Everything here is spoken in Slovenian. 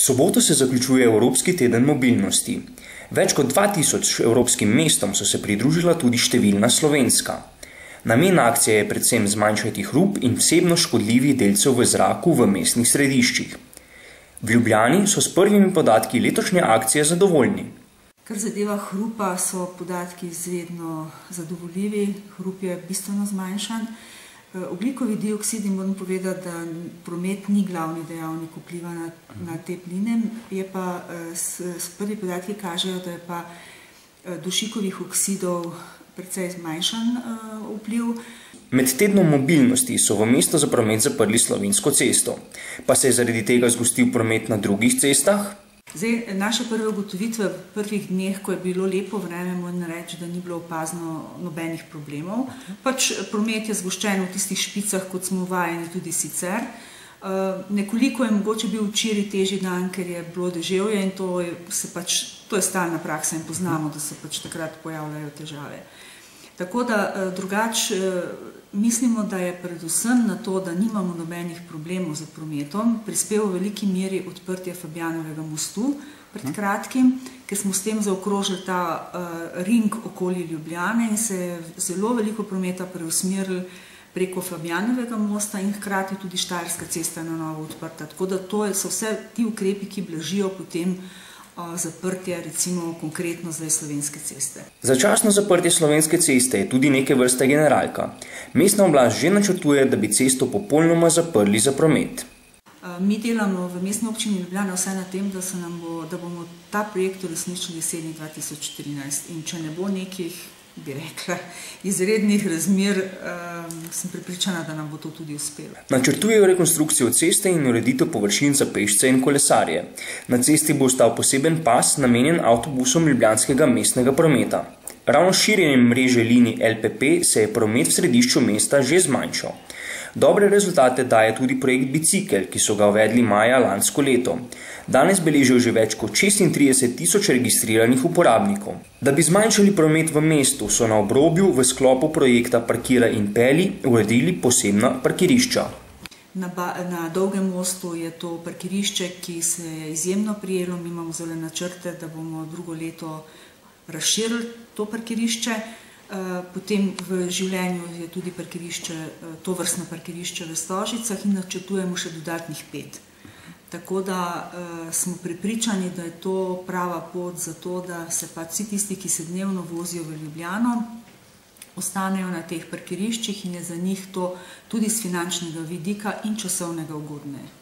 soboto se zaključuje Evropski teden mobilnosti. Več kot 2000 evropskim mestom so se pridružila tudi številna slovenska. Namen akcije je predvsem zmanjšati hrup in vsebnost škodljivih delcev v zraku v mestnih središčih. V Ljubljani so s prvimi podatki letošnje akcije zadovoljni. Kar zadeva hrupa, so podatki izredno zadovoljivi, hrup je bistveno zmanjšan. Ogljikovi dioksidi, moram povedati, da promet ni glavni dejavnik vpliva na te pline, je pa prvi podatki kažejo, da je pa dušikovih oksidov precej zmanjšan vpliv. Med tednom mobilnosti so v mesto za promet zaprli Slovensko cesto. Pa se je zaradi tega zgostil promet na drugih cestah? Zdaj, naše prve ugotovitve v prvih dneh, ko je bilo lepo vreme, moram reči, da ni bilo opazno nobenih problemov. Promet je zgoščen v tistih špicah, kot smo vajeni tudi sicer. Nekoliko je mogoče bil včeraj težji dan, ker je bilo deževje in to je stalna praksa in poznamo, da se takrat pojavljajo težave. Tako da drugače mislimo, da je predvsem na to, da nimamo nobenih problemov z prometom, prispel v veliki meri odprtje Fabjanovega mostu pred kratkim, ker smo s tem zaokrožili ta ring okoli Ljubljane in se je zelo veliko prometa preusmerili preko Fabjanovega mosta in hkrati tudi Štajerska cesta na novo odprta. Tako da to so vse ti ukrepi, ki blažijo potem zaprtje, recimo konkretno zdaj Slovenske ceste. Začasno zaprtje Slovenske ceste je tudi neke vrste generalka. Mestna oblast že načrtuje, da bi cesto popolnoma zaprli za promet. Mi delamo v Mestni občini Ljubljana vse na tem, da bomo ta projekt uresničili jeseni 2013 in če ne bo nekih, bi rekla, izrednih razmer, sem prepričana, da nam bo to tudi uspelo. Načrtujejo rekonstrukcijo ceste in ureditev površin za pešce in kolesarje. Na cesti bo ostal poseben pas, namenjen avtobusom ljubljanskega mestnega prometa. Ravno s širjenjem mreže linij LPP se je promet v središču mesta že zmanjšal. Dobre rezultate daje tudi projekt Bicikel, ki so ga uvedli maja lansko leto. Danes beležijo že več kot 36.000 registriranih uporabnikov. Da bi zmanjšali promet v mestu, so na obrobju v sklopu projekta Parkiraj in pelji uredili posebna parkirišča. Na Dolgem mostu je to parkirišče, ki se je izjemno prijelo. Mi imamo zelo načrte, da bomo drugo leto razširili to parkirišče. Potem v življenju je tudi tovrstno parkirišče v Stožicah in načrtujemo še dodatnih 5. Tako da smo prepričani, da je to prava pot za to, da se pa vsi tisti, ki se dnevno vozijo v Ljubljano, ostanejo na teh parkiriščih in je za njih to tudi z finančnega vidika in časovnega ugodneje.